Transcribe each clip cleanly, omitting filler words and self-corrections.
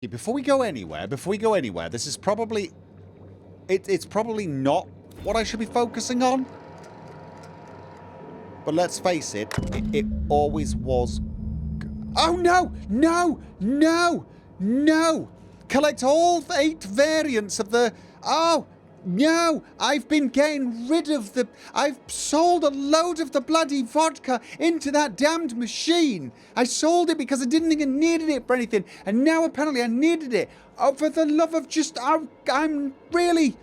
Before we go anywhere, this is probably... It's probably not what I should be focusing on. But let's face it, it always was... Oh, no! No! No! No! Collect all 8 variants of the... Oh! No! I've been getting rid of the... I've sold a load of the bloody vodka into that damned machine. I sold it because I didn't think I needed it for anything. And now apparently I needed it. Oh, for the love of just... I'm really...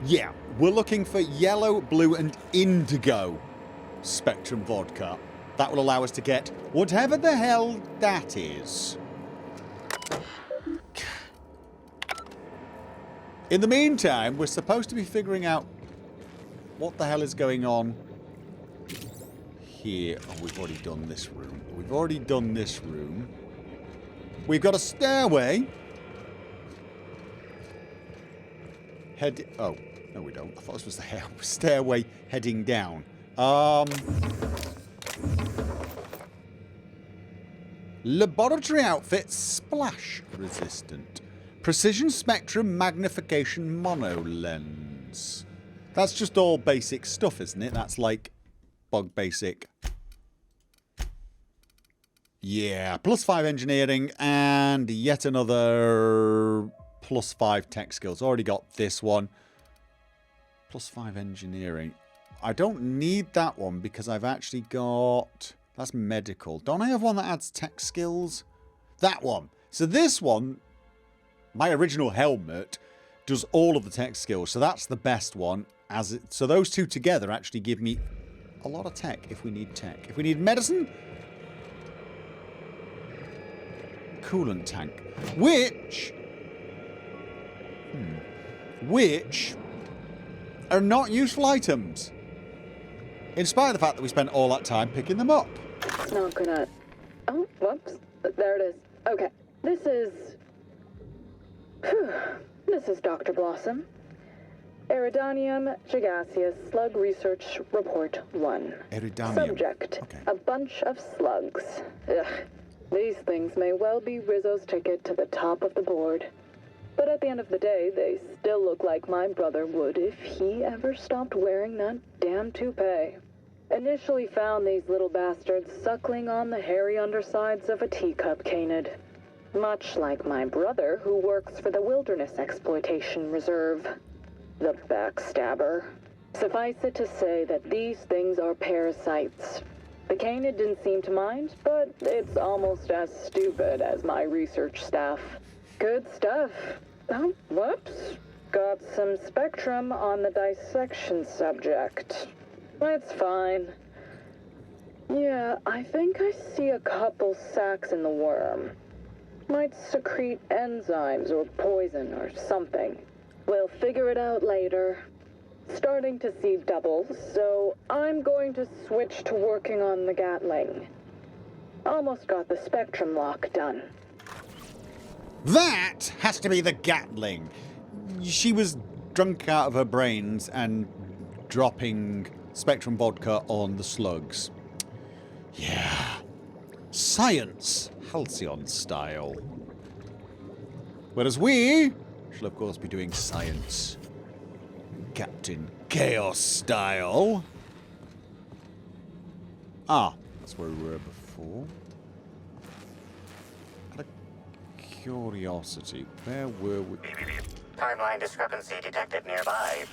Yeah, we're looking for yellow, blue, and indigo Spectrum vodka. That will allow us to get whatever the hell that is. In the meantime, we're supposed to be figuring out what the hell is going on here. Oh, we've already done this room. We've got a stairway. Oh. No, we don't. I thought this was the stairway heading down. Laboratory outfit, splash resistant. Precision spectrum magnification mono lens. That's just all basic stuff, isn't it? That's like bug basic. Yeah, +5 engineering and yet another +5 tech skills. Already got this one. +5 engineering. I don't need that one because I've actually got... That's medical. Don't I have one that adds tech skills? That one. So this one, my original helmet, does all of the tech skills. So that's the best one. So those two together actually give me a lot of tech if we need tech. If we need medicine... Coolant tank. Which are not useful items. In spite of the fact that we spent all that time picking them up. Not gonna... Oh, whoops. There it is. Okay. This is... This is Dr. Blossom. Eridanium gigaseous slug research report 1. Eridanium. Subject. Okay. A bunch of slugs. Ugh. These things may well be Rizzo's ticket to the top of the board. But at the end of the day, they still look like my brother would if he ever stopped wearing that damn toupee. Initially found these little bastards suckling on the hairy undersides of a teacup canid. Much like my brother, who works for the Wilderness Exploitation Reserve. The backstabber. Suffice it to say that these things are parasites. The canid didn't seem to mind, but it's almost as stupid as my research staff. Good stuff. Oh, whoops. Got some spectrum on the dissection subject. It's fine. Yeah, I think I see a couple sacs in the worm. Might secrete enzymes or poison or something. We'll figure it out later. Starting to see doubles, so I'm going to switch to working on the Gatling. Almost got the spectrum lock done. That has to be the Gatling. She was drunk out of her brains and dropping spectrum vodka on the slugs. Yeah. Science. Halcyon style. Whereas we shall of course be doing science. Captain Chaos style. Ah, that's where we were before. Out of curiosity, where were we? Timeline discrepancy detected nearby.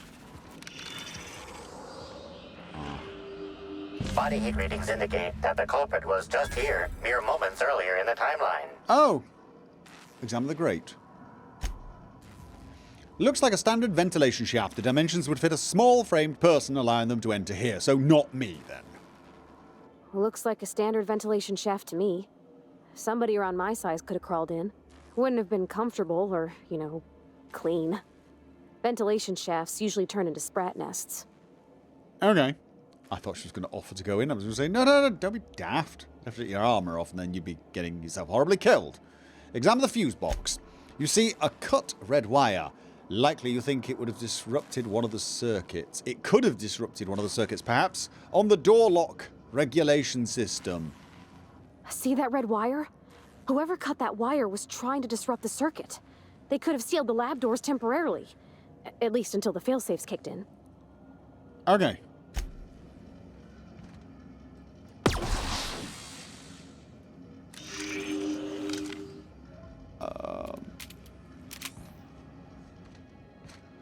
Body heat readings indicate that the culprit was just here, mere moments earlier in the timeline. Oh! Examine the grate. Looks like a standard ventilation shaft. The dimensions would fit a small-framed person, allowing them to enter here. So not me, then. Looks like a standard ventilation shaft to me. Somebody around my size could have crawled in. Wouldn't have been comfortable or, you know, clean. Ventilation shafts usually turn into sprat nests. Okay. I thought she was going to offer to go in. I was going to say, no, don't be daft. Lift your armor off and then you'd be getting yourself horribly killed. Examine the fuse box. You see a cut red wire. Likely you think it would have disrupted one of the circuits. It could have disrupted one of the circuits, perhaps, on the door lock regulation system. See that red wire? Whoever cut that wire was trying to disrupt the circuit. They could have sealed the lab doors temporarily. At least until the failsafes kicked in. Okay.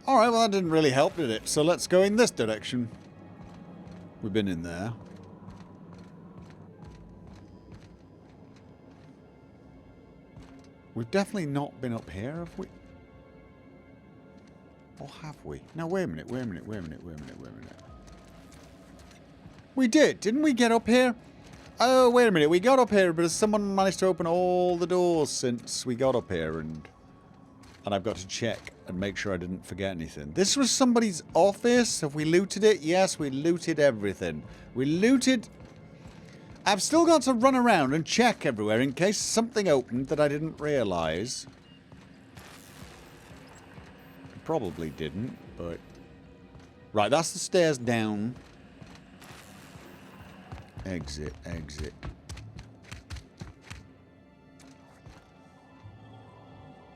Alright, well that didn't really help, did it? So let's go in this direction. We've been in there. We've definitely not been up here, have we? Or have we? No, wait a minute, wait a minute, wait a minute, wait a minute, wait a minute. We did, didn't we get up here? Oh, wait a minute, we got up here, but has someone managed to open all the doors since we got up here? And I've got to check and make sure I didn't forget anything. This was somebody's office. Have we looted it? Yes, we looted everything. We looted... I've still got to run around and check everywhere in case something opened that I didn't realise. Probably didn't, but... Right, that's the stairs down. Exit, exit.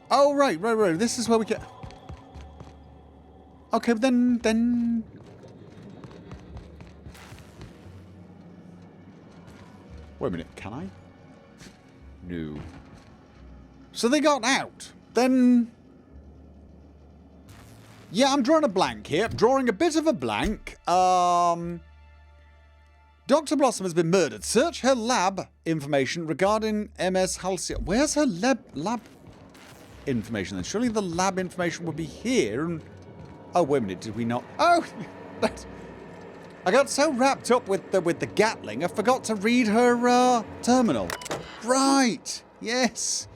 Oh, right. This is where we get... Okay, but then... Wait a minute, can I? No. So they got out. Then... Yeah, I'm drawing a blank here. Drawing a bit of a blank. Dr. Blossom has been murdered. Search her lab information regarding MS Halcyon. Where's her lab information then? Surely the lab information would be here. And... Oh, wait a minute. Did we not? Oh! I got so wrapped up with the Gatling, I forgot to read her terminal. Right. Yes.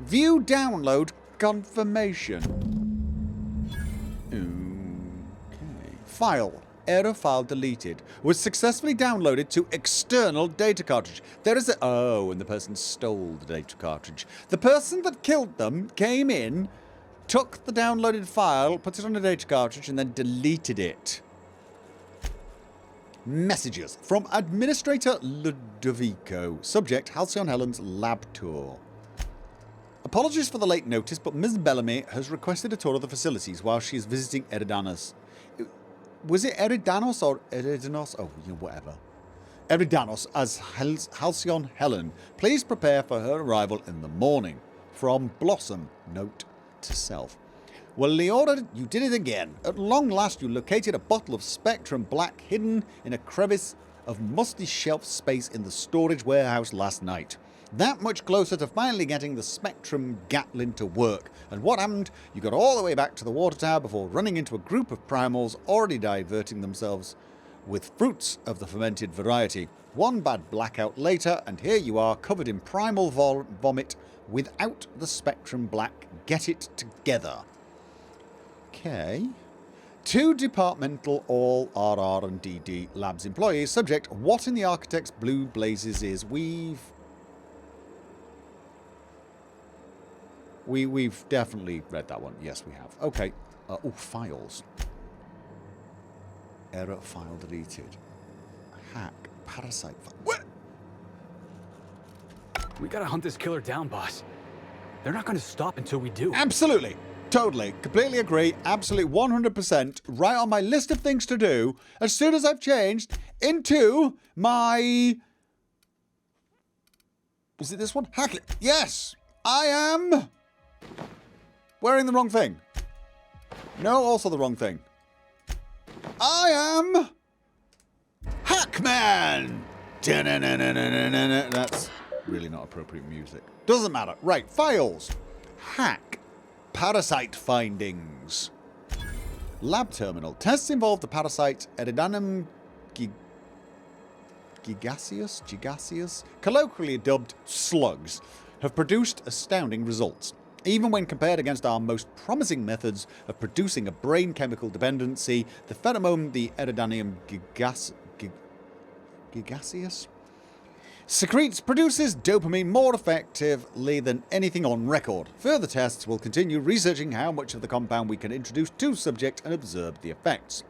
View download confirmation. Okay. File. Error file deleted. Was successfully downloaded to external data cartridge. There is a... Oh, and the person stole the data cartridge. The person that killed them came in, took the downloaded file, put it on a data cartridge, and then deleted it. Messages from Administrator Ludovico. Subject, Halcyon Helen's lab tour. Apologies for the late notice, but Ms. Bellamy has requested a tour of the facilities while she is visiting Eridanos. Was it Eridanos or Eridanos? Oh, you know, whatever. Eridanos as Halcyon Helen. Please prepare for her arrival in the morning. From Blossom. Note to self. Well, Leora, you did it again. At long last, you located a bottle of Spectrum Black hidden in a crevice of musty shelf space in the storage warehouse last night. That much closer to finally getting the Spectrum Gatling to work. And what happened? You got all the way back to the water tower before running into a group of primals already diverting themselves with fruits of the fermented variety. One bad blackout later, and here you are, covered in primal vomit without the Spectrum Black. Get it together. Okay. 2 departmental all RR and DD labs employees. Subject, what in the architect's blue blazes is We've definitely read that one. Yes, we have. Okay. Oh, files. Error file deleted. Hack. Parasite file. What? We gotta hunt this killer down, boss. They're not gonna stop until we do. Absolutely. Totally. Completely agree. Absolutely. 100%. Right on my list of things to do as soon as I've changed into my... Was it this one? Hack it. Yes. I am... wearing the wrong thing. No, also the wrong thing. I am... Hackman! That's really not appropriate music. Doesn't matter. Right, files. Hack. Parasite findings. Lab terminal. Tests involved the parasite Eridanum gigaseus, colloquially dubbed slugs, have produced astounding results. Even when compared against our most promising methods of producing a brain chemical dependency, the pheromone, the Eridanum gigaseus, produces dopamine more effectively than anything on record. Further tests will continue researching how much of the compound we can introduce to subject and observe the effects.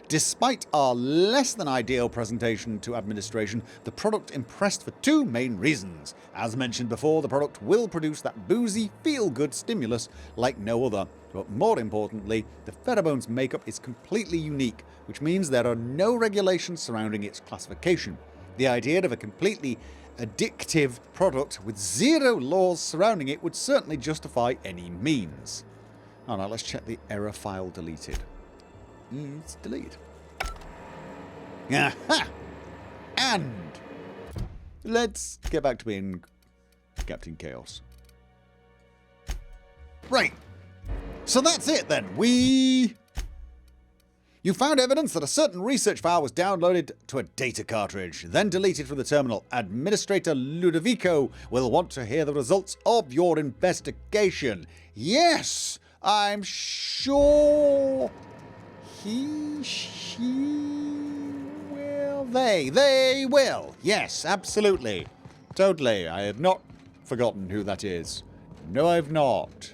Despite our less than ideal presentation to administration, the product impressed for two main reasons. As mentioned before, the product will produce that boozy, feel-good stimulus like no other. But more importantly, the pheromone's makeup is completely unique, which means there are no regulations surrounding its classification. The idea of a completely addictive product with zero laws surrounding it would certainly justify any means. Oh, now let's check the error file deleted. It's deleted. Aha! And let's get back to being Captain Chaos. Right. So that's it then. You found evidence that a certain research file was downloaded to a data cartridge, then deleted from the terminal. Administrator Ludovico will want to hear the results of your investigation. Yes, I'm sure she will. They will. Yes, absolutely. Totally. I have not forgotten who that is. No, I've not.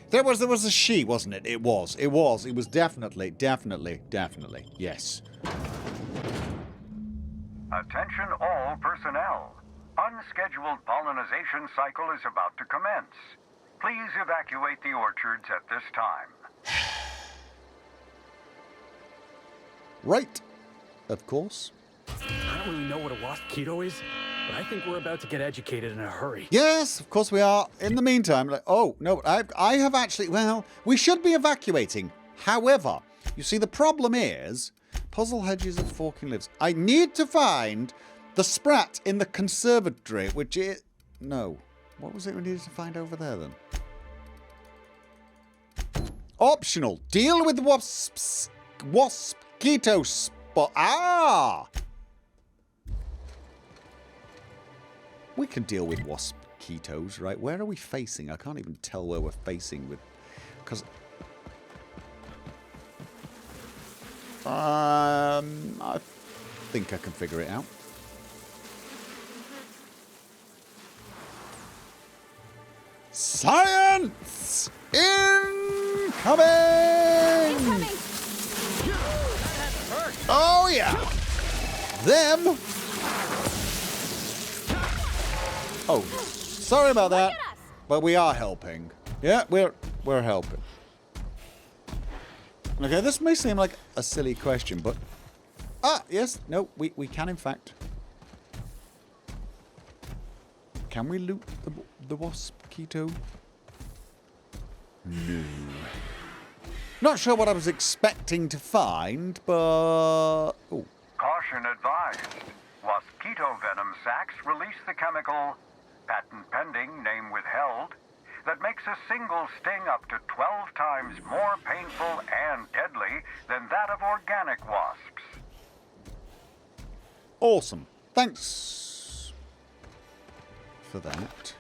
There was a she, wasn't it? It was definitely, yes. Attention all personnel. Unscheduled pollination cycle is about to commence. Please evacuate the orchards at this time. Right. Of course. I don't really know what a Waspquito is, but I think we're about to get educated in a hurry. Yes, of course we are. In the meantime, oh, no, I have actually, well, we should be evacuating. However, you see, the problem is, puzzle hedges of forking lives. I need to find the sprat in the conservatory, which is, no. What was it we needed to find over there, then? Optional. Deal with Waspquito spot. Ah! We can deal with Waspquitos, right? Where are we facing? I can't even tell where we're facing with... Because... I think I can figure it out. Science! Incoming! Oh, yeah! Them... Oh, sorry about that, but we are helping. Yeah, we're helping. Okay, this may seem like a silly question, but... yes, no, we can in fact. Can we loot the Waspquito? No. Not sure what I was expecting to find, but... Oh. Caution advised. Mosquito venom sacs release the chemical, patent pending, name withheld, that makes a single sting up to 12 times more painful and deadly than that of organic wasps. Awesome. Thanks for that.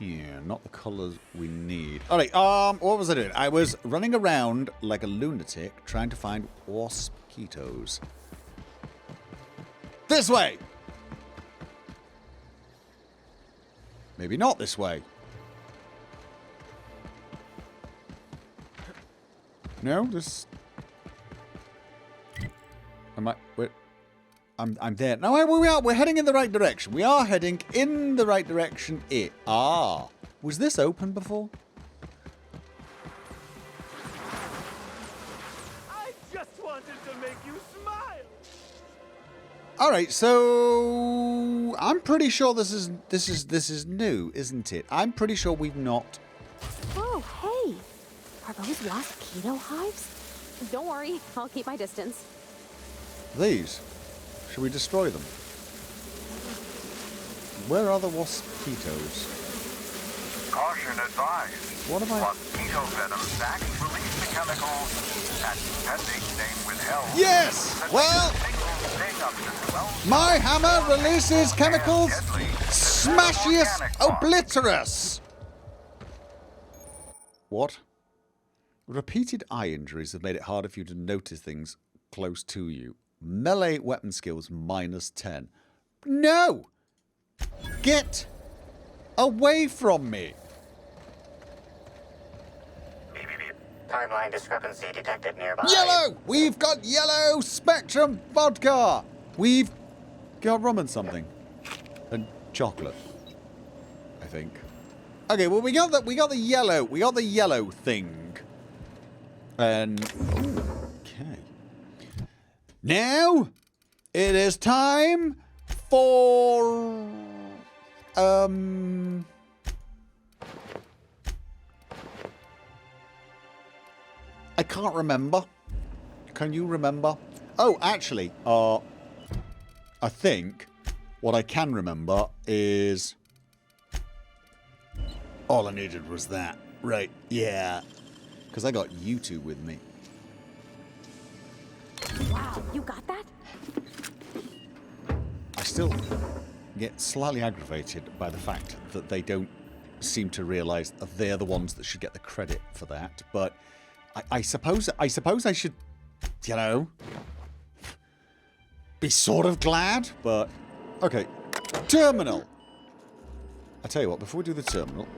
Yeah, not the colours we need. Alright, what was I doing? I was running around like a lunatic trying to find Waspquitos. This way! Maybe not this way. No, this... I'm there. No, we're heading in the right direction. We are heading in the right direction. Was this open before? I just wanted to make you smile. All right, so I'm pretty sure this is new, isn't it? I'm pretty sure we've not. Oh, hey. Are those Waspquito hives? Don't worry, I'll keep my distance. These. Should we destroy them? Where are the Waspquitos? Caution advised. What am I... Mosquito venom sacs release the chemical, patent pending, name withheld. Yes! Well, my hammer releases chemicals smashiest obliterous. What? Repeated eye injuries have made it harder for you to notice things close to you. Melee weapon skills -10. No! Get away from me! Timeline discrepancy detected nearby. Yellow! We've got yellow Spectrum vodka! We've got rum and something. And chocolate. I think. Okay, well we got the yellow thing. And okay. Now it is time for I can't remember. Can you remember? Oh, actually, I think what I can remember is all I needed was that. Right, yeah. Because I got you two with me. Wow, you got that? I still get slightly aggravated by the fact that they don't seem to realise that they're the ones that should get the credit for that. But I suppose I should, you know, be sort of glad. But okay, terminal. I tell you what, before we do the terminal.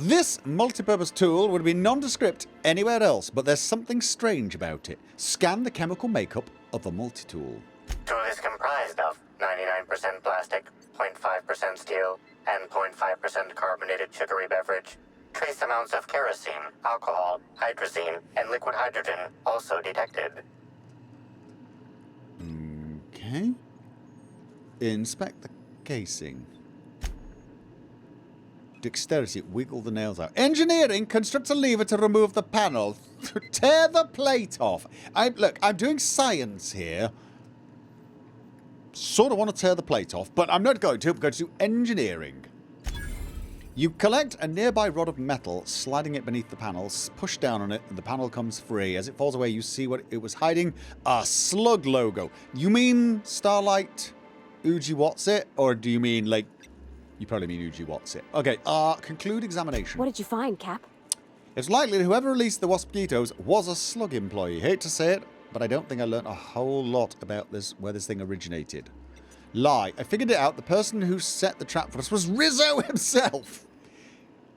This multi-purpose tool would be nondescript anywhere else, but there's something strange about it. Scan the chemical makeup of the multi-tool. Tool is comprised of 99% plastic, 0.5% steel, and 0.5% carbonated sugary beverage. Trace amounts of kerosene, alcohol, hydrazine, and liquid hydrogen also detected. Okay. Inspect the casing. Dexterity, wiggle the nails out. Engineering, construct a lever to remove the panel. Tear the plate off. Look, I'm doing science here. Sort of want to tear the plate off, but I'm not going to. I'm going to do engineering. You collect a nearby rod of metal, sliding it beneath the panels, push down on it, and the panel comes free. As it falls away, you see what it was hiding. A slug logo. You mean Starlight Uji What's It? Or do you mean, like, you probably mean Uji What's It. Okay, conclude examination. What did you find, Cap? It's likely that whoever released the Waspquitos was a slug employee. Hate to say it, but I don't think I learnt a whole lot about this, where this thing originated. Lie. I figured it out. The person who set the trap for us was Rizzo himself.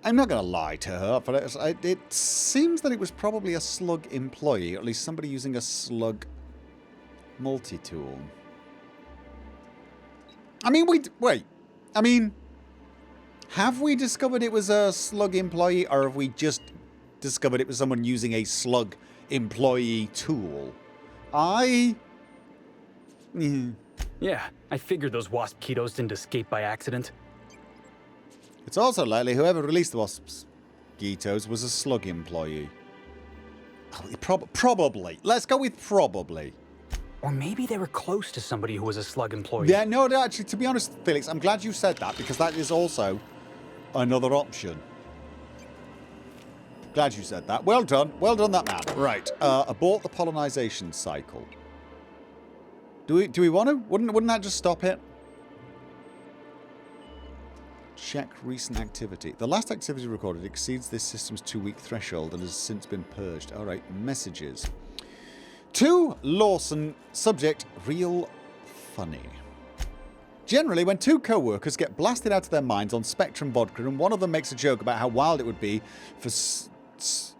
I'm not going to lie to her, but it seems that it was probably a slug employee, or at least somebody using a slug multi-tool. I mean, have we discovered it was a slug employee, or have we just discovered it was someone using a slug employee tool? Yeah, I figured those Waspquitos didn't escape by accident. It's also likely whoever released the Waspquitos was a slug employee. Oh, probably. Let's go with probably. Or maybe they were close to somebody who was a slug employee. Yeah, no, actually, to be honest, Felix, I'm glad you said that, because that is also another option. Glad you said that. Well done. Well done, that man. Right. Abort the pollinization cycle. Do we want to? Wouldn't that just stop it? Check recent activity. The last activity recorded exceeds this system's 2-week threshold and has since been purged. All right. Messages. 2 Lawson. Subject. Real funny. Generally, when 2 co-workers get blasted out of their minds on Spectrum vodka and one of them makes a joke about how wild it would be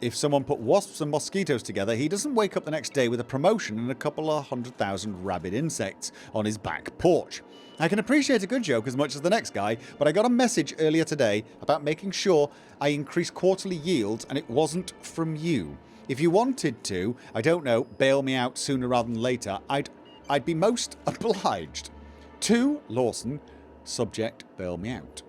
if someone put wasps and mosquitoes together, he doesn't wake up the next day with a promotion and a couple of 100,000 rabid insects on his back porch. I can appreciate a good joke as much as the next guy, but I got a message earlier today about making sure I increase quarterly yields, and it wasn't from you. If you wanted to, I don't know, bail me out sooner rather than later, I'd be most obliged. 2 Lawson. Subject, bail me out.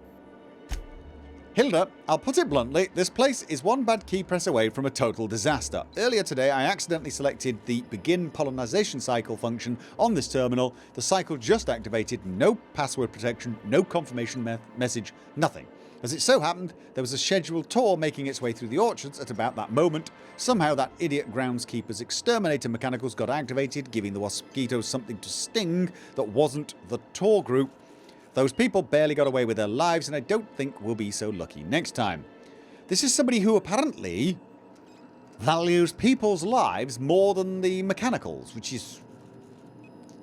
Hilda, I'll put it bluntly, this place is one bad key press away from a total disaster. Earlier today, I accidentally selected the begin pollinization cycle function on this terminal. The cycle just activated, no password protection, no confirmation message, nothing. As it so happened, there was a scheduled tour making its way through the orchards at about that moment. Somehow that idiot groundskeeper's exterminator mechanicals got activated, giving the Waspquitos something to sting that wasn't the tour group. Those people barely got away with their lives, and I don't think we'll be so lucky next time. This is somebody who apparently values people's lives more than the mechanicals, which is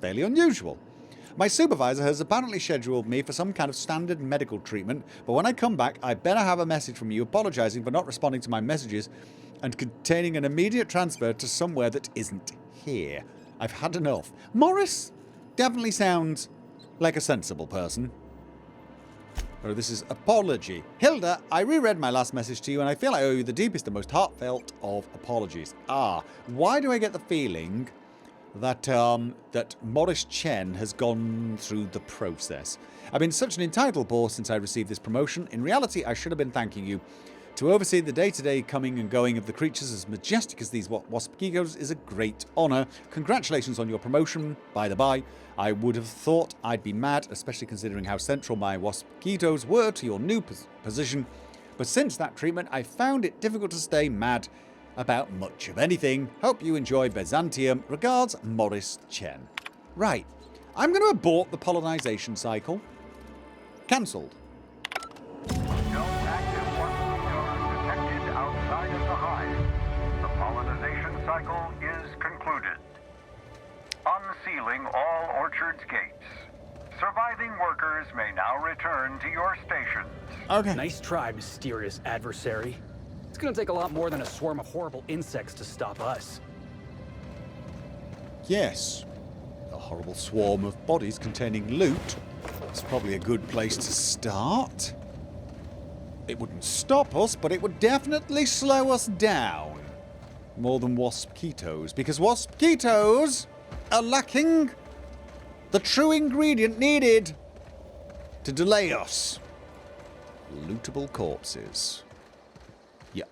fairly unusual. My supervisor has apparently scheduled me for some kind of standard medical treatment, but when I come back, I better have a message from you apologising for not responding to my messages and containing an immediate transfer to somewhere that isn't here. I've had enough. Morris definitely sounds like a sensible person. Oh, this is apology. Hilda, I reread my last message to you and I feel I owe you the deepest and most heartfelt of apologies. Why do I get the feeling that that Morris Chen has gone through the process? I've been such an entitled boss since I received this promotion. In reality, I should have been thanking you. To oversee the day-to-day coming and going of the creatures as majestic as these Waspquitos is a great honour. Congratulations on your promotion, by the by. I would have thought I'd be mad, especially considering how central my Waspquitos were to your new position. But since that treatment, I found it difficult to stay mad about much of anything. Hope you enjoy Byzantium. Regards, Morris Chen. Right. I'm going to abort the pollinization cycle. Cancelled. No active Waspquitos detected outside of the hive. The pollinization cycle is concluded. Unsealing all orchards' gates. Surviving workers may now return to your stations. Okay. Nice try, mysterious adversary. It's gonna take a lot more than a swarm of horrible insects to stop us. Yes. A horrible swarm of bodies containing loot. It's probably a good place to start. It wouldn't stop us, but it would definitely slow us down. More than Waspquitos, because Waspquitos are lacking the true ingredient needed to delay us. Lootable corpses. Yep.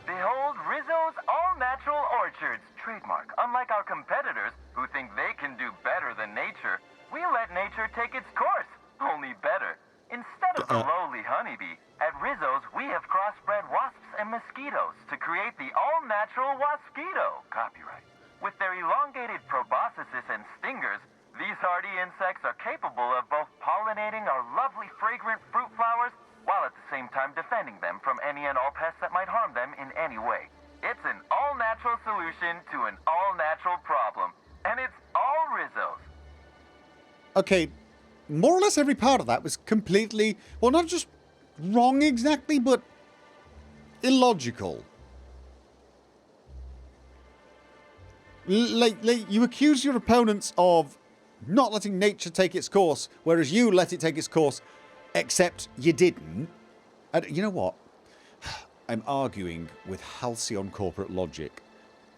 Behold Rizzo's all-natural orchards, trademark. Unlike our competitors, who think they can do better than nature, we let nature take its course, only better. Instead of the lowly honeybee, at Rizzo's we have crossbred wasps and mosquitoes to create the all-natural Waspquito, copyright. With their elongated proboscises and stingers, these hardy insects are capable of both pollinating our lovely fragrant fruit flowers, while at the same time defending them from any and all pests that might harm them in any way. It's an all-natural solution to an all-natural problem, and it's all Rizzo's. Okay, more or less every part of that was completely, well, not just wrong exactly, but illogical. Like you accuse your opponents of not letting nature take its course, whereas you let it take its course, except you didn't. And you know what? I'm arguing with halcyon corporate logic.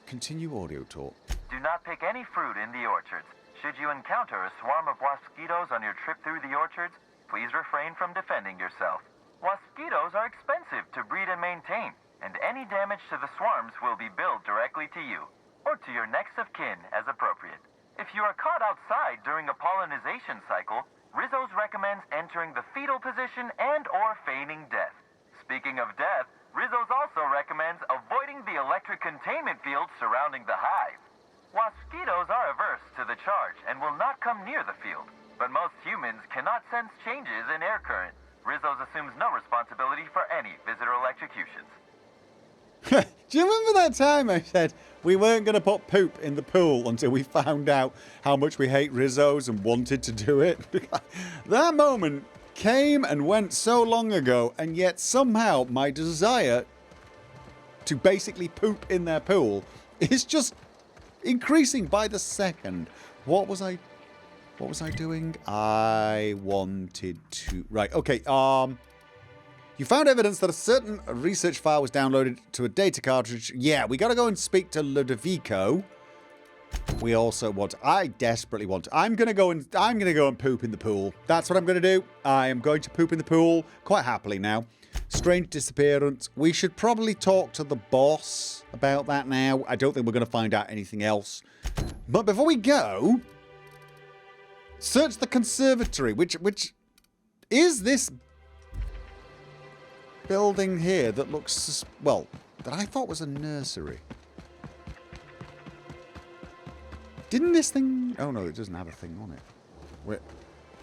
Continue audio talk. Do not pick any fruit in the orchards. Should you encounter a swarm of Waspquitos on your trip through the orchards, please refrain from defending yourself. Waspquitos are expensive to breed and maintain, and any damage to the swarms will be billed directly to you, or to your next of kin as appropriate. If you are caught outside during a pollinization cycle, Rizzo's recommends entering the fetal position and or feigning death. Speaking of death, Rizzo's also recommends avoiding the electric containment field surrounding the hive. Waspquitos are averse to the charge and will not come near the field, but most humans cannot sense changes in air current. Rizzo's assumes no responsibility for any visitor electrocutions. Do you remember that time I said we weren't going to put poop in the pool until we found out how much we hate Rizzo's and wanted to do it? That moment came and went so long ago, and yet somehow my desire to basically poop in their pool is just increasing by the second. What was I doing? I wanted to... Right, okay, you found evidence that a certain research file was downloaded to a data cartridge. Yeah, we gotta go and speak to Ludovico. We also want... I desperately want... I'm gonna go and poop in the pool. That's what I'm gonna do. I am going to poop in the pool quite happily now. Strange disappearance. We should probably talk to the boss about that now. I don't think we're gonna find out anything else. But before we go... Search the conservatory, which is this building here that looks, well, that I thought was a nursery. Didn't this thing... Oh no, it doesn't have a thing on it. Wait.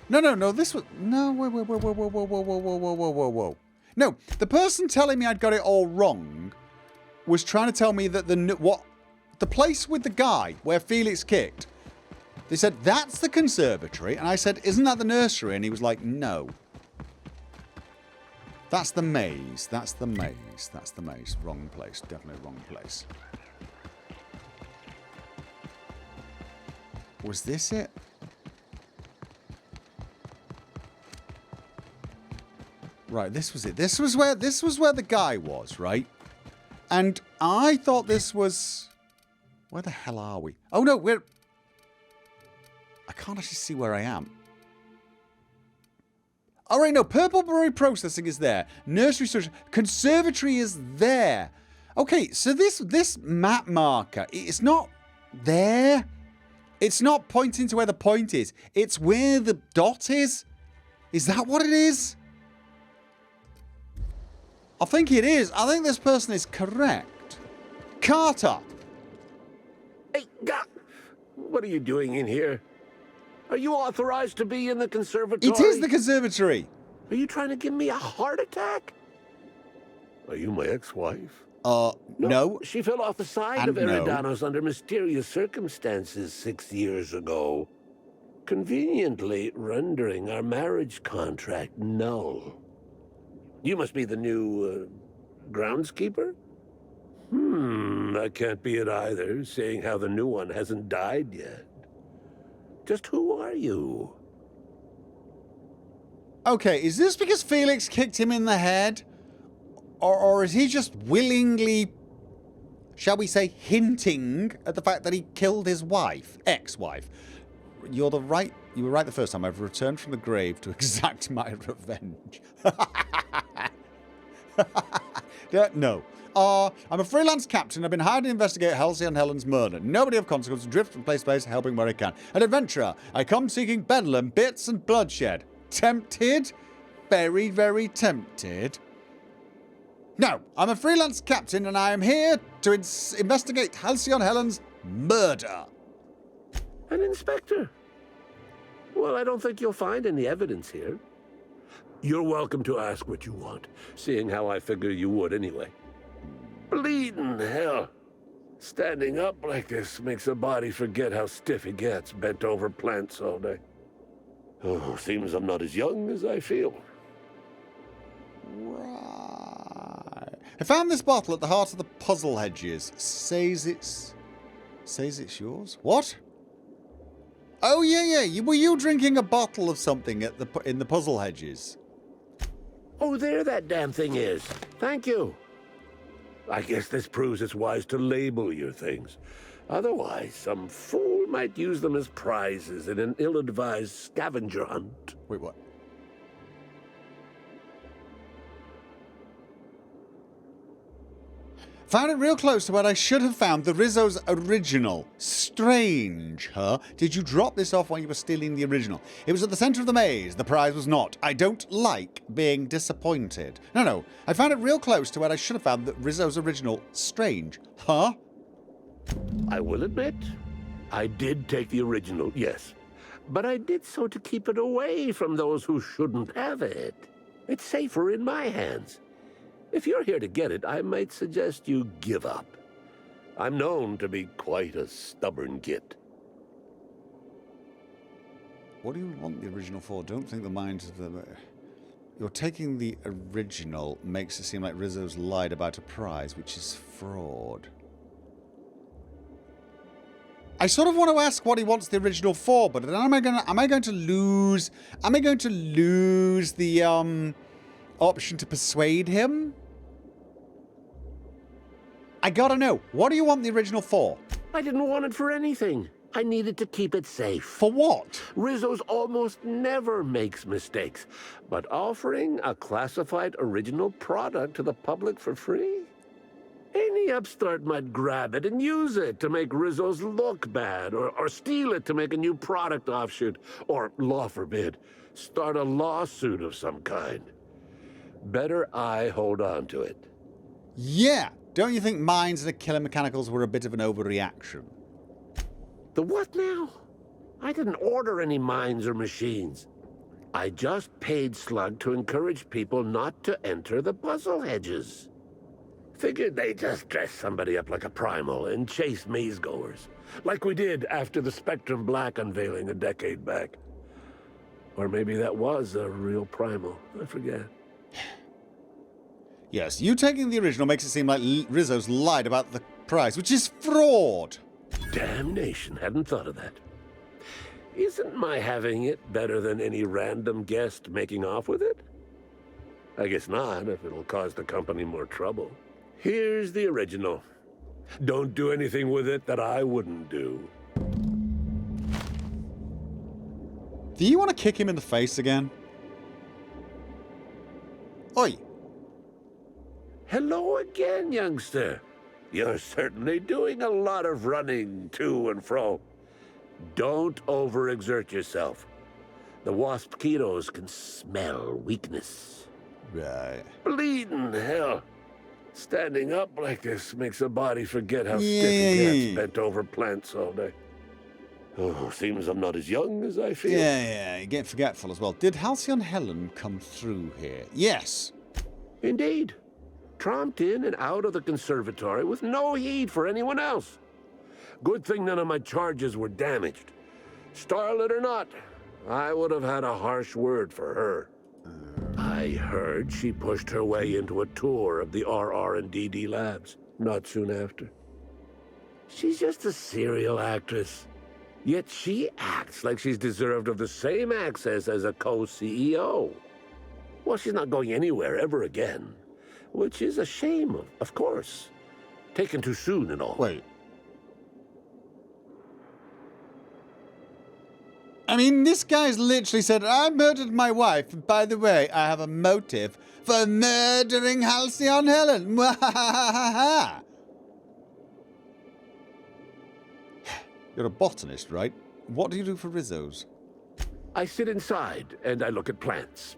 No, this was... No, whoa. No, the person telling me I'd got it all wrong was trying to tell me that the place with the guy where Felix kicked, they said, that's the conservatory. And I said, isn't that the nursery? And he was like, no. That's the maze. That's the maze. That's the maze. Wrong place. Definitely wrong place. Was this it? Right, this was it. This was where the guy was, right? And I thought this was... Where the hell are we? Oh no, I can't actually see where I am. Alright, no, Purpleberry Processing is there. Nursery Storage. Conservatory is there. Okay, so this map marker, it's not there. It's not pointing to where the point is. It's where the dot is. Is that what it is? I think it is. I think this person is correct. Carter! Hey, what are you doing in here? Are you authorized to be in the conservatory? It is the conservatory. Are you trying to give me a heart attack? Are you my ex-wife? No. She fell off the side of Eridanos under mysterious circumstances 6 years ago, conveniently rendering our marriage contract null. You must be the new, groundskeeper? That can't be it either, seeing how the new one hasn't died yet. Just who are you? Okay, is this because Felix kicked him in the head? Or is he just willingly, shall we say, hinting at the fact that he killed his wife? Ex-wife. You were right the first time. I've returned from the grave to exact my revenge. No. I'm a freelance captain. I've been hired to investigate Halcyon Helen's murder. Nobody of consequence drifts from place to place, helping where I can. An adventurer. I come seeking bedlam, bits, and bloodshed. Tempted? Very, very tempted. No, I'm a freelance captain, and I am here to investigate Halcyon Helen's murder. An inspector? Well, I don't think you'll find any evidence here. You're welcome to ask what you want, seeing how I figure you would anyway. Bleeding hell. Standing up like this makes a body forget how stiff he gets, bent over plants all day. Oh, seems I'm not as young as I feel. Right. I found this bottle at the heart of the puzzle hedges. Says it's yours? What? Oh, yeah. Were you drinking a bottle of something in the puzzle hedges? Oh, there that damn thing is. Thank you. I guess this proves it's wise to label your things. Otherwise, some fool might use them as prizes in an ill-advised scavenger hunt. Wait, what? Found it real close to where I should have found the Rizzo's original. Strange, huh? Did you drop this off while you were stealing the original? It was at the center of the maze. The prize was not. I don't like being disappointed. No. I found it real close to where I should have found the Rizzo's original. Strange, huh? I will admit, I did take the original, yes. But I did so to keep it away from those who shouldn't have it. It's safer in my hands. If you're here to get it, I might suggest you give up. I'm known to be quite a stubborn git. What do you want the original for? Don't think the minds of the... You're taking the original makes it seem like Rizzo's lied about a prize, which is fraud. I sort of want to ask what he wants the original for, but then am I going to lose the option to persuade him? I gotta know. What do you want the original for? I didn't want it for anything. I needed to keep it safe. For what? Rizzo's almost never makes mistakes. But offering a classified original product to the public for free? Any upstart might grab it and use it to make Rizzo's look bad, or steal it to make a new product offshoot, or, law forbid, start a lawsuit of some kind. Better I hold on to it. Yeah. Don't you think mines and the killer mechanicals were a bit of an overreaction? The what now? I didn't order any mines or machines. I just paid Slug to encourage people not to enter the puzzle hedges. Figured they'd just dress somebody up like a primal and chase maze-goers, like we did after the Spectrum Black unveiling a decade back. Or maybe that was a real primal, I forget. Yes, you taking the original makes it seem like Rizzo's lied about the price, which is fraud. Damnation, hadn't thought of that. Isn't my having it better than any random guest making off with it? I guess not, if it'll cause the company more trouble. Here's the original. Don't do anything with it that I wouldn't do. Do you want to kick him in the face again? Oi. Hello again, youngster. You're certainly doing a lot of running to and fro. Don't overexert yourself. The Waspquitos can smell weakness. Right. Bleeding hell. Standing up like this makes a body forget how stiff it gets bent over plants all day. Oh, seems I'm not as young as I feel. Yeah, you get forgetful as well. Did Halcyon Helen come through here? Yes. Indeed. Tromped in and out of the conservatory with no heed for anyone else. Good thing none of my charges were damaged. Starlet or not, I would have had a harsh word for her. I heard she pushed her way into a tour of the RR&DD labs not soon after. She's just a serial actress. Yet she acts like she's deserved of the same access as a co-CEO. Well, she's not going anywhere ever again. Which is a shame, of course. Taken too soon and all. Wait. I mean, this guy's literally said, I murdered my wife, and by the way, I have a motive for murdering Halcyon Helen. You're a botanist, right? What do you do for Rizzo's? I sit inside and I look at plants.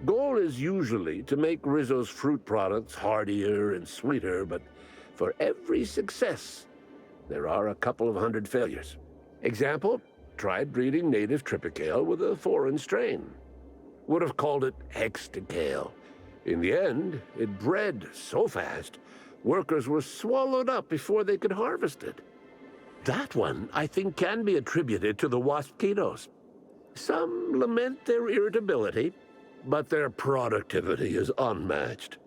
Goal is usually to make Rizzo's fruit products hardier and sweeter, but for every success, there are a couple of hundred failures. Example, tried breeding native Tripicale with a foreign strain. Would have called it Hexticale. In the end, it bred so fast, workers were swallowed up before they could harvest it. That one, I think, can be attributed to the Waspquitos. Some lament their irritability, but their productivity is unmatched.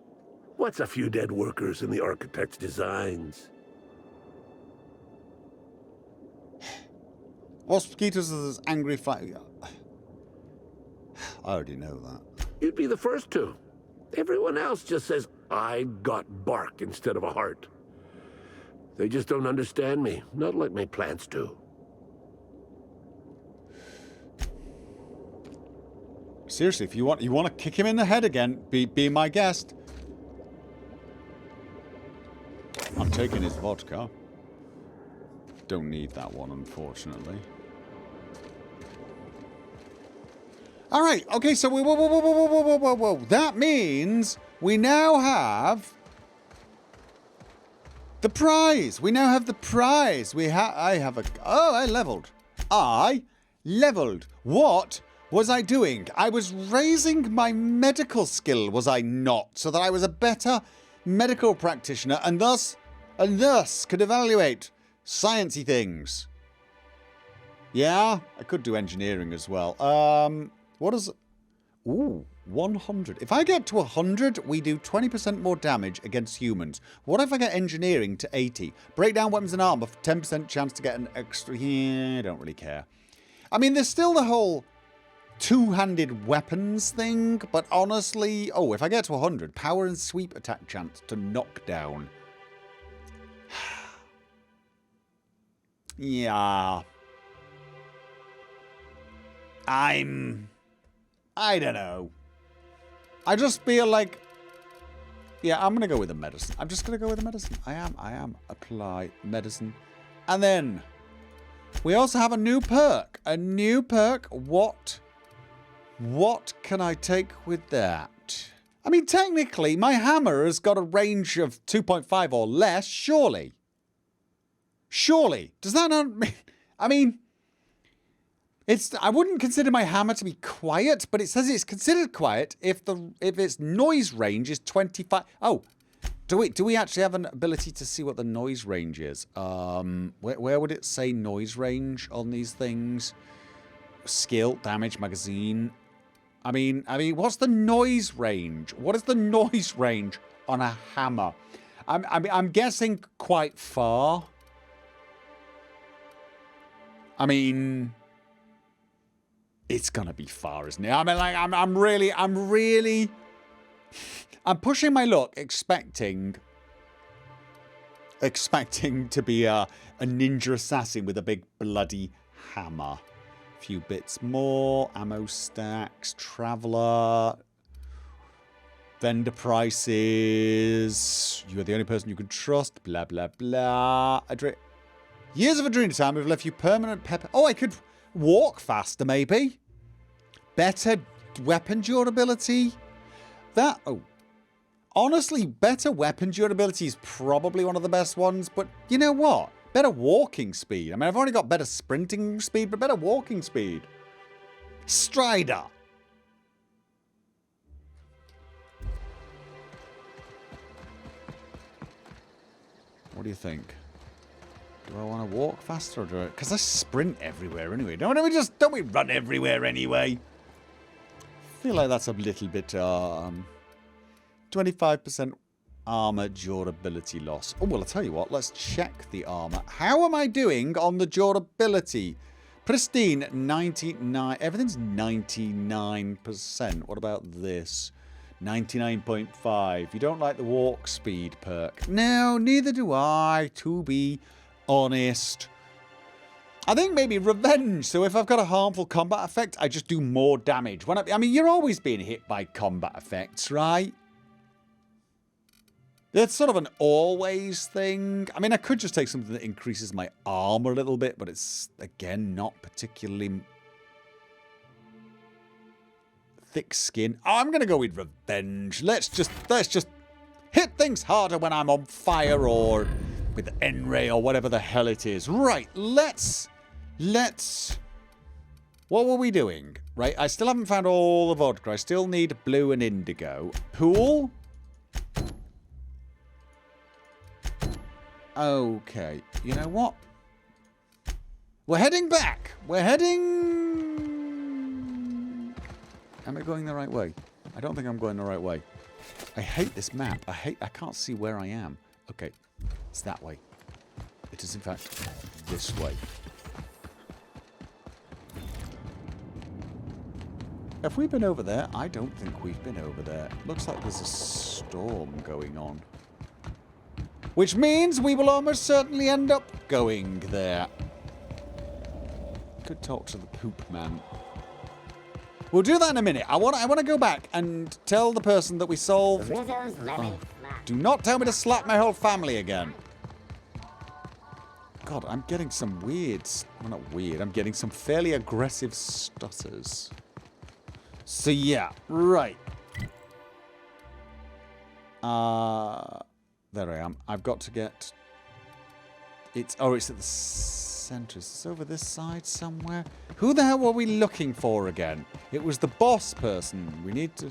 What's a few dead workers in the architect's designs? Waspquitos are this angry fly. I already know that. You'd be the first to. Everyone else just says, I got bark instead of a heart. They just don't understand me, not like my plants do. Seriously, if you want to kick him in the head again, be my guest. I'm taking his vodka. Don't need that one, unfortunately. All right. Okay. So whoa. That means we now have the prize. We now have the prize. I leveled. I leveled. What was I doing? I was raising my medical skill, was I not? So that I was a better medical practitioner and thus could evaluate sciencey things. Yeah, I could do engineering as well. What is... Ooh, 100. If I get to 100, we do 20% more damage against humans. What if I get engineering to 80? Break down weapons and armor for 10% chance to get an extra... Yeah, I don't really care. I mean, there's still the whole two-handed weapons thing, but honestly... Oh, if I get to 100, power and sweep attack chance to knock down. Yeah. I don't know. I just feel like... Yeah, I'm going to go with the medicine. I'm just going to go with the medicine. I am. Apply medicine. And then we also have a new perk. A new perk. What can I take with that? I mean, technically, my hammer has got a range of 2.5 or less, surely. Surely. Does that not mean... I mean, I wouldn't consider my hammer to be quiet, but it says it's considered quiet if its noise range is 25. Oh, do we actually have an ability to see what the noise range is? Where would it say noise range on these things? Skill, damage, magazine. I mean, what's the noise range? What is the noise range on a hammer? I'm guessing quite far. I mean, it's gonna be far, isn't it? I mean, like, I'm pushing my luck, expecting to be a ninja assassin with a big bloody hammer. A few bits more, ammo stacks, traveler, vendor prices. You are the only person you can trust. Blah blah blah. Years of Adrena time have left you permanent pepper. Oh, I could walk faster, maybe. Better weapon durability. Honestly, better weapon durability is probably one of the best ones, but you know what? Better walking speed. I mean, I've already got better sprinting speed, but better walking speed. Strider. What do you think? Do I want to walk faster or do I... Because I sprint everywhere anyway. Don't we run everywhere anyway? I feel like that's a little bit... 25% armor durability loss. Oh, well, I'll tell you what. Let's check the armor. How am I doing on the durability? Pristine, 99. Everything's 99%. What about this? 99.5. You don't like the walk speed perk? No, neither do I, to be honest. I think maybe revenge. So if I've got a harmful combat effect, I just do more damage. I mean, you're always being hit by combat effects, right? It's sort of an always thing. I mean, I could just take something that increases my armor a little bit, but it's, again, not particularly thick skin. Oh, I'm going to go with revenge. Let's just hit things harder when I'm on fire or with N-ray or whatever the hell it is. Right, let's... What were we doing? Right, I still haven't found all the vodka. I still need blue and indigo. Pool? Okay, you know what? We're heading back. We're heading... Am I going the right way? I don't think I'm going the right way. I hate this map. I can't see where I am. Okay, it's that way. It is, in fact, this way. Have we been over there? I don't think we've been over there. Looks like there's a storm going on. Which means we will almost certainly end up going there. Could talk to the poop man. We'll do that in a minute. I want to go back and tell the person that we solved... Oh, do not tell me to slap my whole family again. God, I'm getting some weird... Well, not weird. I'm getting some fairly aggressive stutters. So, yeah. Right. There I am. I've got to get... It's at the center. Is this over this side somewhere? Who the hell were we looking for again? It was the boss person. We need to...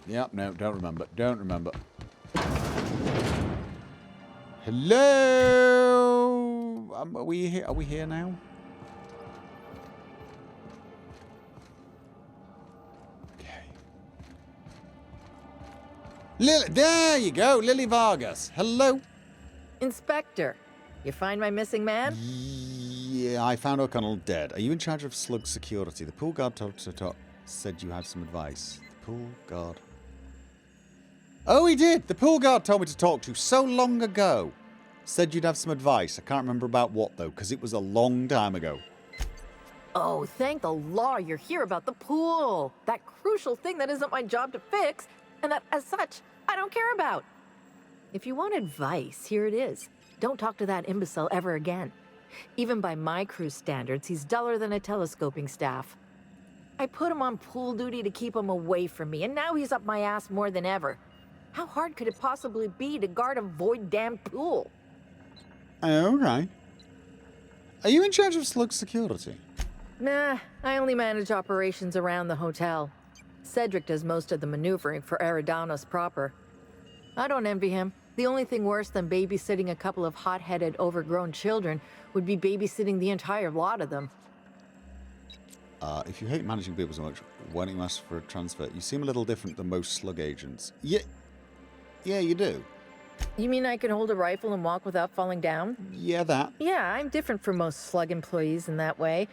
Yep, no, don't remember. Don't remember. Hello? Are we here? Are we here now? Lily, there you go, Lily Vargas. Hello. Inspector, you find my missing man? Yeah, I found O'Connell dead. Are you in charge of slug security? The pool guard said you had some advice. The pool guard. Oh, he did. The pool guard told me to talk to you so long ago. Said you'd have some advice. I can't remember about what, though, because it was a long time ago. Oh, thank the law you're here about the pool. That crucial thing that isn't my job to fix, and that, as such, I don't care about. If you want advice, here it is. Don't talk to that imbecile ever again. Even by my crew's standards, he's duller than a telescoping staff. I put him on pool duty to keep him away from me, and now he's up my ass more than ever. How hard could it possibly be to guard a void-damned pool? Okay. Are you in charge of slug security? Nah, I only manage operations around the hotel. Cedric does most of the maneuvering for Eridanos proper. I don't envy him. The only thing worse than babysitting a couple of hot-headed, overgrown children would be babysitting the entire lot of them. If you hate managing people so much, why don't you ask for a transfer? You seem a little different than most slug agents. Yeah, you do. You mean I can hold a rifle and walk without falling down? Yeah, that. Yeah, I'm different from most slug employees in that way.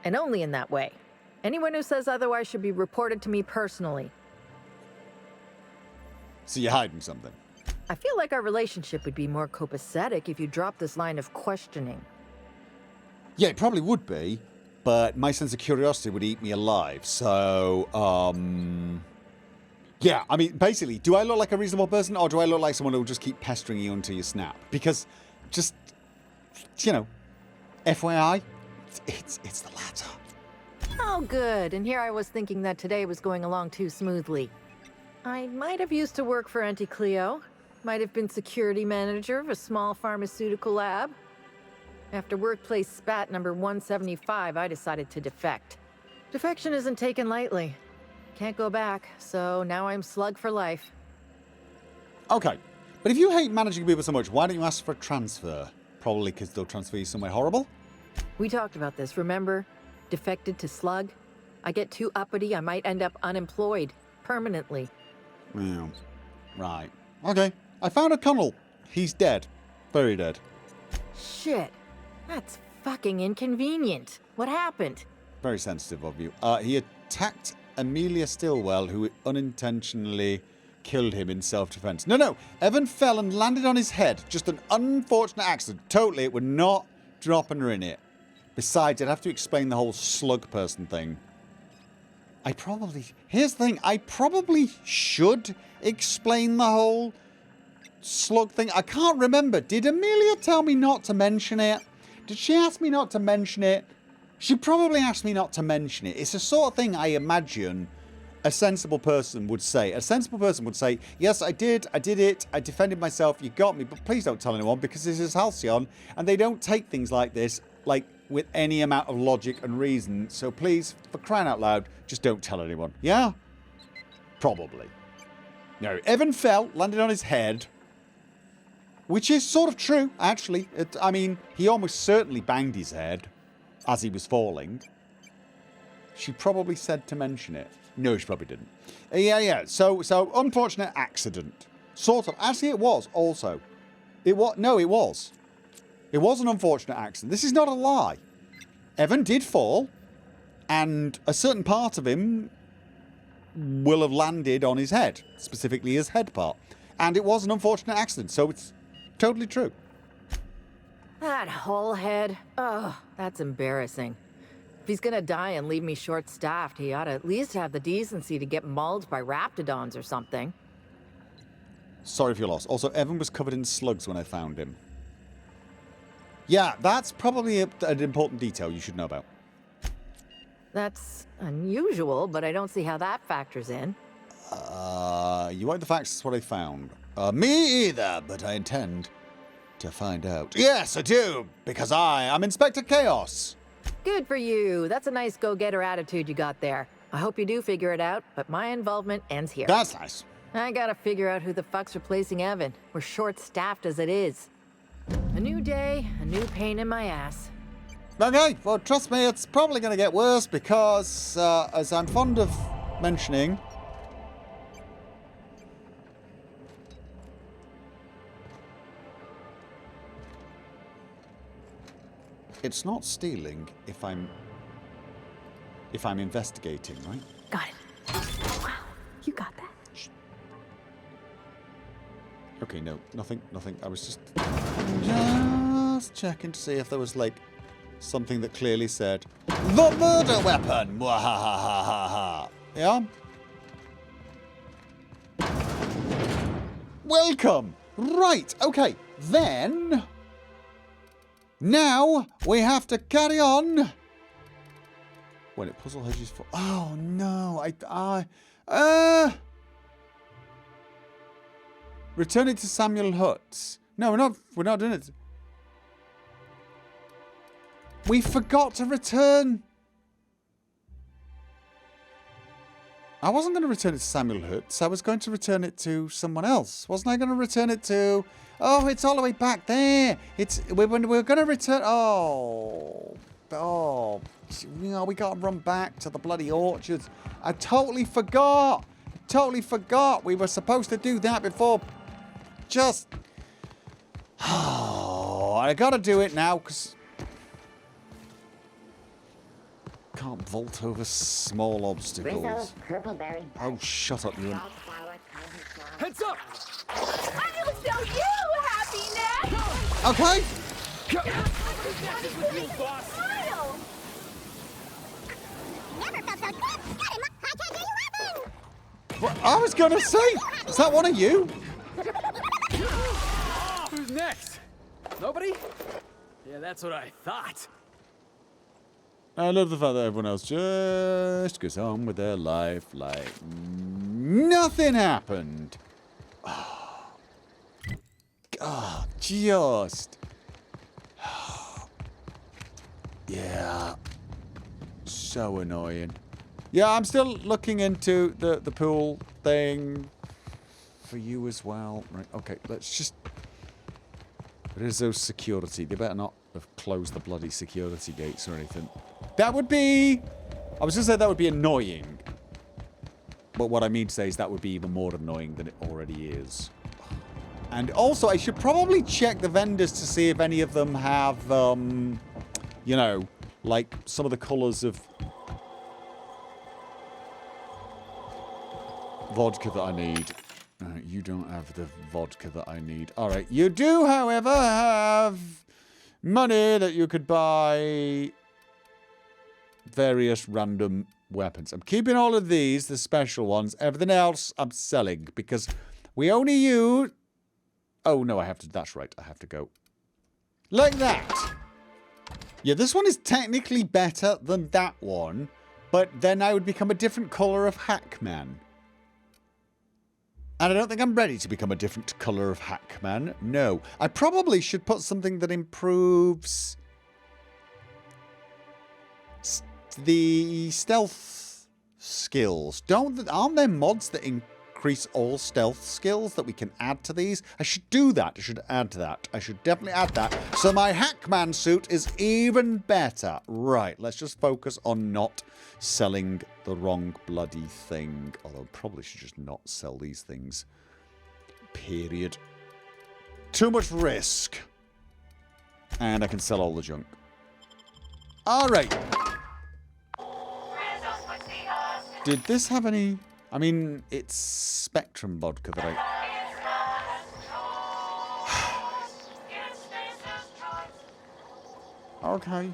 And only in that way. Anyone who says otherwise should be reported to me personally. So you're hiding something? I feel like our relationship would be more copacetic if you dropped this line of questioning. Yeah, it probably would be, but my sense of curiosity would eat me alive. So, yeah, I mean, basically, do I look like a reasonable person, or do I look like someone who will just keep pestering you until you snap? Because, just, you know, FYI, it's the latter. Oh, good. And here I was thinking that today was going along too smoothly. I might have used to work for Auntie Cleo. Might have been security manager of a small pharmaceutical lab. After workplace spat number 175, I decided to defect. Defection isn't taken lightly. Can't go back, so now I'm slug for life. Okay, but if you hate managing people so much, why don't you ask for a transfer? Probably because they'll transfer you somewhere horrible? We talked about this, remember? Defected to slug. I get too uppity, I might end up unemployed. Permanently. Yeah, right. Okay, I found a Connell. He's dead. Very dead. Shit. That's fucking inconvenient. What happened? Very sensitive of you. He attacked Amelia Stillwell, who unintentionally killed him in self-defense. No. Evan fell and landed on his head. Just an unfortunate accident. Totally, we're not dropping her in it. Besides, I'd have to explain the whole slug person thing. Here's the thing. I probably should explain the whole slug thing. I can't remember. Did Amelia tell me not to mention it? Did she ask me not to mention it? She probably asked me not to mention it. It's the sort of thing I imagine a sensible person would say. A sensible person would say, yes, I did it, I defended myself, you got me, but please don't tell anyone because this is Halcyon, and they don't take things like this, like, with any amount of logic and reason, so please, for crying out loud, just don't tell anyone. Yeah? Probably. No, Evan fell, landed on his head, which is sort of true, actually. I mean, he almost certainly banged his head as he was falling. She probably said to mention it. No, she probably didn't. Yeah. So unfortunate accident. Sort of. Actually, it was also. It was. It was an unfortunate accident. This is not a lie. Evan did fall, and a certain part of him will have landed on his head, specifically his head part. And it was an unfortunate accident, so it's totally true. That whole head. Oh, that's embarrassing. If he's gonna die and leave me short-staffed, he ought to at least have the decency to get mauled by raptidons or something. Sorry for your loss. Also, Evan was covered in slugs when I found him. Yeah, that's probably an important detail you should know about. That's unusual, but I don't see how that factors in. You want the facts? That's what I found. Me either, but I intend to find out. Yes, I do, because I am Inspector Chaos. Good for you. That's a nice go-getter attitude you got there. I hope you do figure it out, but my involvement ends here. That's nice. I gotta figure out who the fuck's replacing Evan. We're short-staffed as it is. A new day, a new pain in my ass. Okay, well, trust me, it's probably going to get worse because, as I'm fond of mentioning, it's not stealing if I'm investigating, right? Got it. Wow, you got that. Okay, no, nothing. I was just checking to see if there was, like, something that clearly said, the murder weapon! Mwahahaha. Yeah? Welcome! Right, okay, then... Now, we have to carry on. When it puzzle hedges for... Oh, no, Returning to Samuel Hutz. No, we're not doing it. We forgot to return. I wasn't going to return it to Samuel Hutz. I was going to return it to someone else. Wasn't I going to return it to... Oh, it's all the way back there. We're going to return... Oh. You know, we got to run back to the bloody orchards. I totally forgot. We were supposed to do that before. Just... Oh, I got to do it now, because... Can't vault over small obstacles. Oh, shut up, you. Heads up! I'll show you happiness! Okay. Never felt so good. Got him. I can't do you weapon. Well, I was going to say, is that one of you? Who's next? Nobody? Yeah, that's what I thought. I love the fact that everyone else just goes on with their life like nothing happened. Oh, God, just... Yeah. So annoying. Yeah, I'm still looking into the pool thing for you as well. Right, okay, let's just... Rizzo's security. They better not have closed the bloody security gates or anything. That would be... I was going to say that would be annoying. But what I mean to say is that would be even more annoying than it already is. And also, I should probably check the vendors to see if any of them have, you know, like some of the colours of vodka that I need. You don't have the vodka that I need. Alright, you do, however, have money that you could buy various random weapons. I'm keeping all of these, the special ones. Everything else I'm selling because we only use... Oh, no, I have to... That's right, I have to go like that. Yeah, this one is technically better than that one, but then I would become a different colour of Hackman. And I don't think I'm ready to become a different colour of Hackman. No. I probably should put something that improves the stealth skills. Aren't there mods that increase all stealth skills that we can add to these? I should do that. I should add that. I should definitely add that. So my Hackman suit is even better. Right. Let's just focus on not selling the wrong bloody thing. Although probably should just not sell these things. Period. Too much risk. And I can sell all the junk. Alright. Did this have any... I mean, it's Spectrum vodka that I... Okay.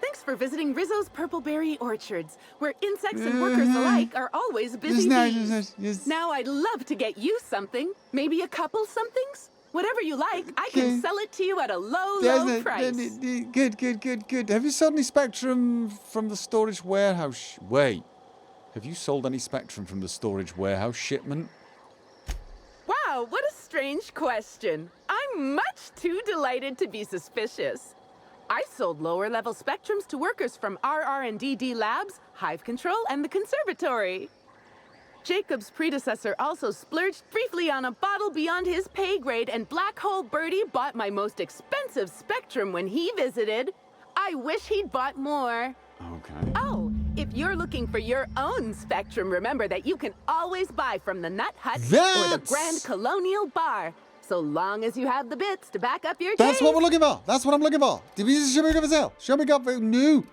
Thanks for visiting Rizzo's Purpleberry Orchards, where insects and workers alike are always busy bees. Now I'd love to get you something. Maybe a couple somethings? Whatever you like, I can sell it to you at a low price. Good. Have you sold any Spectrum from the storage warehouse? Wait. Have you sold any Spectrum from the storage warehouse shipment? Wow, what a strange question. I'm much too delighted to be suspicious. I sold lower-level Spectrums to workers from RR&DD Labs, Hive Control, and the Conservatory. Jacob's predecessor also splurged briefly on a bottle beyond his pay grade, and Black Hole Birdie bought my most expensive Spectrum when he visited. I wish he'd bought more. Okay. Oh, if you're looking for your own Spectrum, remember that you can always buy from the Nut Hut or the Grand Colonial Bar, so long as you have the bits to back up your case. That's what we're looking for. That's what I'm looking for. Did we show me for sale? Show me got new.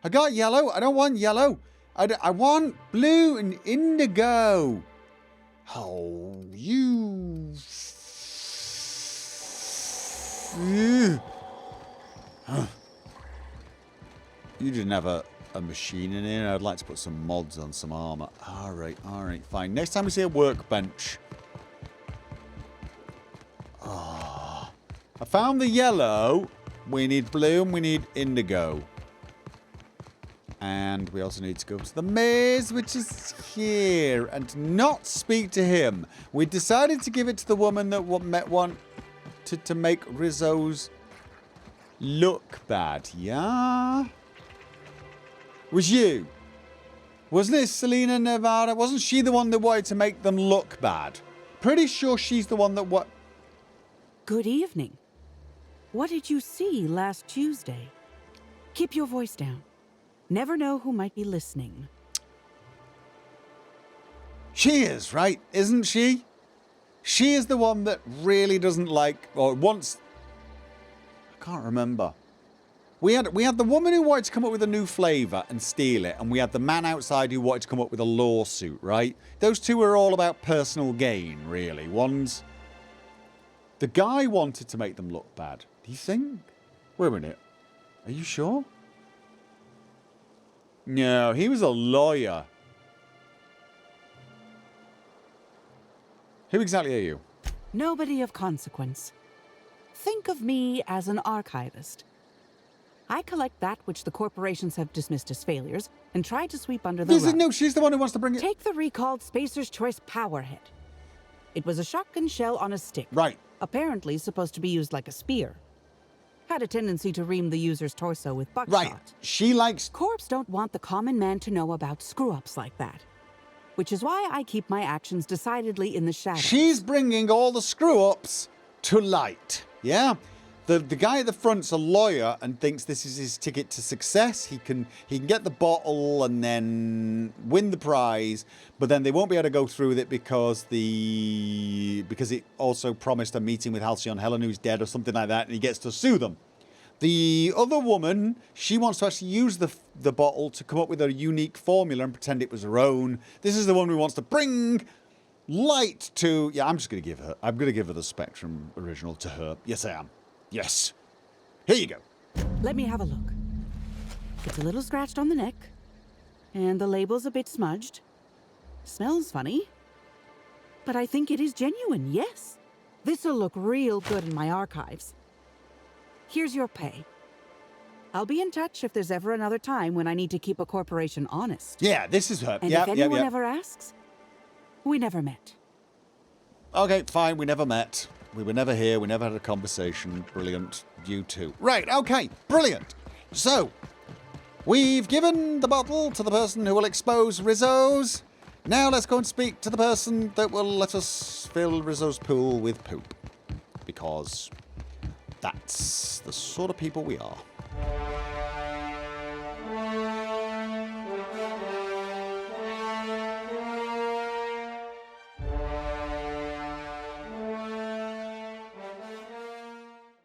I got yellow. I don't want yellow. I want blue and indigo. Oh, you. You didn't have a machine in here. I'd like to put some mods on some armor. All right, fine. Next time we see a workbench. Oh, I found the yellow. We need blue and we need indigo. And we also need to go to the maze, which is here, and not speak to him. We decided to give it to the woman that wanted to make Rizzo's Look bad, yeah? Was you? Wasn't it Selena Nevada? Wasn't she the one that wanted to make them look bad? Pretty sure she's the one that what? Good evening. What did you see last Tuesday? Keep your voice down. Never know who might be listening. She is, right? Isn't she? She is the one that really doesn't like, or wants... I can't remember. We had the woman who wanted to come up with a new flavour and steal it, and we had the man outside who wanted to come up with a lawsuit, right? Those two were all about personal gain, really. One's... The guy wanted to make them look bad. Do you think? Wait a minute. Are you sure? No, he was a lawyer. Who exactly are you? Nobody of consequence. Think of me as an archivist. I collect that which the corporations have dismissed as failures and try to sweep under the rug. No, she's the one who wants to bring it. Take the recalled Spacer's Choice Powerhead. It was a shotgun shell on a stick. Right. Apparently supposed to be used like a spear. Had a tendency to ream the user's torso with buckshot. Right. She likes... Corps don't want the common man to know about screw-ups like that. Which is why I keep my actions decidedly in the shadows. She's bringing all the screw-ups to light. Yeah? The guy at the front's a lawyer and thinks this is his ticket to success. He can get the bottle and then win the prize, but then they won't be able to go through with it because it also promised a meeting with Halcyon Helen, who's dead or something like that, and he gets to sue them. The other woman, she wants to actually use the bottle to come up with a unique formula and pretend it was her own. This is the one who wants to bring light to... Yeah, I'm going to give her the Spectrum original to her. Yes, I am. Yes. Here you go. Let me have a look. It's a little scratched on the neck. And the label's a bit smudged. Smells funny. But I think it is genuine, yes. This'll look real good in my archives. Here's your pay. I'll be in touch if there's ever another time when I need to keep a corporation honest. Yeah, this is her. And if anyone ever asks, we never met. Okay, fine, we never met. We were never here, we never had a conversation. Brilliant. You too. Right, okay, brilliant. So, we've given the bottle to the person who will expose Rizzo's. Now let's go and speak to the person that will let us fill Rizzo's pool with poop. Because that's the sort of people we are.